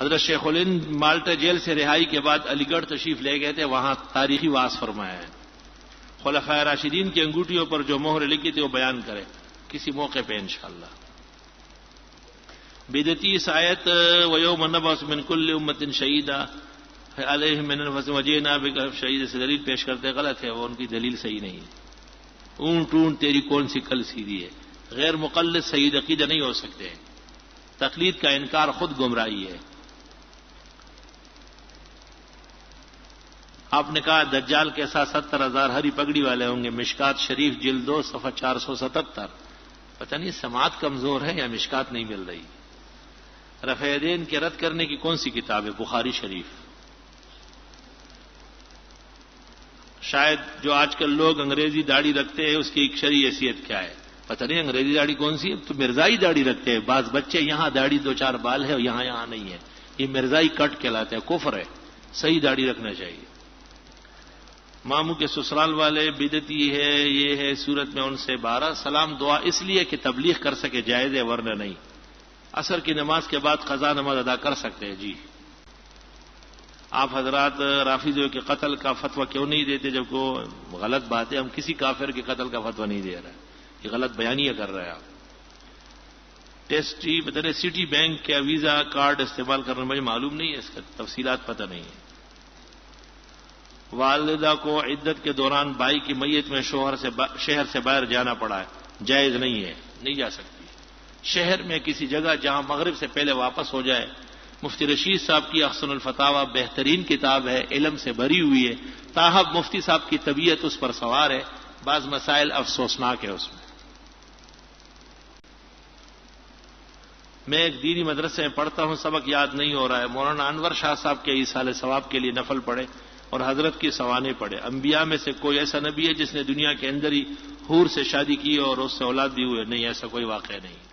حضرت شیخ الہند مالٹا جیل سے رہائی کے بعد علی گڑھ تشریف لے گئے تھے، وہاں تاریخی وعظ فرمایا ہے. خلفائے راشدین کی انگوٹھیوں پر جو مہر لکھی تھی وہ بیان کرے کسی موقع پہ انشاءاللہ. بدعتی اس آیت وَيَوْمَ نَبْعَثُ مِنْ كُلِّ أُمَّةٍ شَهِيدًا عَلَيْهِمْ مِنْ أَنفُسِهِمْ وَجِئْنَا بِكَ شَهِيدًا سے دلیل پیش کرتے غلط ہے، وہ ان کی دلیل صحیح نہیں ہے. اونٹ تیری کون سی کل سیدھی ہے. غیر مقلد سید عقیدہ نہیں ہو سکتے. تقلید کا انکار خود گمراہی ہے. آپ نے کہا دجال کے ساتھ 70,000 ہری پگڑی والے ہوں گے. مشکات شریف جلد 2 صفحہ 477. پتہ نہیں سماعت کمزور ہے یا مشکات نہیں مل رہی. رفع یدین کے رد کرنے کی کون سی کتاب ہے؟ بخاری شریف. شاید جو آج کل لوگ انگریزی داڑھی رکھتے ہیں اس کی ایک شرعی حیثیت کیا ہے پتہ نہیں. انگریزی داڑھی کون سی ہے؟ تو مرزائی داڑھی رکھتے ہیں. بعض بچے یہاں داڑھی 2-4 بال ہے اور یہاں نہیں ہے. یہ مرزائی کٹ کہلاتے ہیں، کفر ہے. صحیح داڑھی رکھنا چاہیے. ماموں کے سسرال والے بدعتی ہے، یہ ہے صورت میں ان سے 12 سلام دعا اس لیے کہ تبلیغ کر سکے جائز ہے، ورنہ نہیں. عصر کی نماز کے بعد قضا نماز ادا کر سکتے ہیں. جی آپ حضرات رافضیوں کے قتل کا فتویٰ کیوں نہیں دیتے جب کو غلط بات ہے؟ ہم کسی کافر کے قتل کا فتویٰ نہیں دے رہے، یہ غلط بیانیہ کر رہے ہیں آپ. ٹیسٹی پتہ نہیں سٹی بینک کا ویزا کارڈ استعمال کرنا مجھے معلوم نہیں ہے، اس کا تفصیلات پتہ نہیں ہے. والدہ کو عدت کے دوران بھائی کی میت میں شہر سے باہر جانا پڑا ہے، جائز نہیں ہے، نہیں جا سکتی. شہر میں کسی جگہ جہاں مغرب سے پہلے واپس ہو جائے. مفتی رشید صاحب کی احسن الفتاوی بہترین کتاب ہے، علم سے بھری ہوئی ہے. تاہم مفتی صاحب کی طبیعت اس پر سوار ہے، بعض مسائل افسوسناک ہے اس میں. میں ایک دینی مدرسے میں پڑھتا ہوں، سبق یاد نہیں ہو رہا ہے. مولانا انور شاہ صاحب کے ایصال ثواب کے لیے نفل پڑھے اور حضرت کی سوانے پڑھے. انبیاء میں سے کوئی ایسا نبی ہے جس نے دنیا کے اندر ہی حور سے شادی کی اور اس سے اولاد بھی ہوئے؟ نہیں، ایسا کوئی واقعہ نہیں.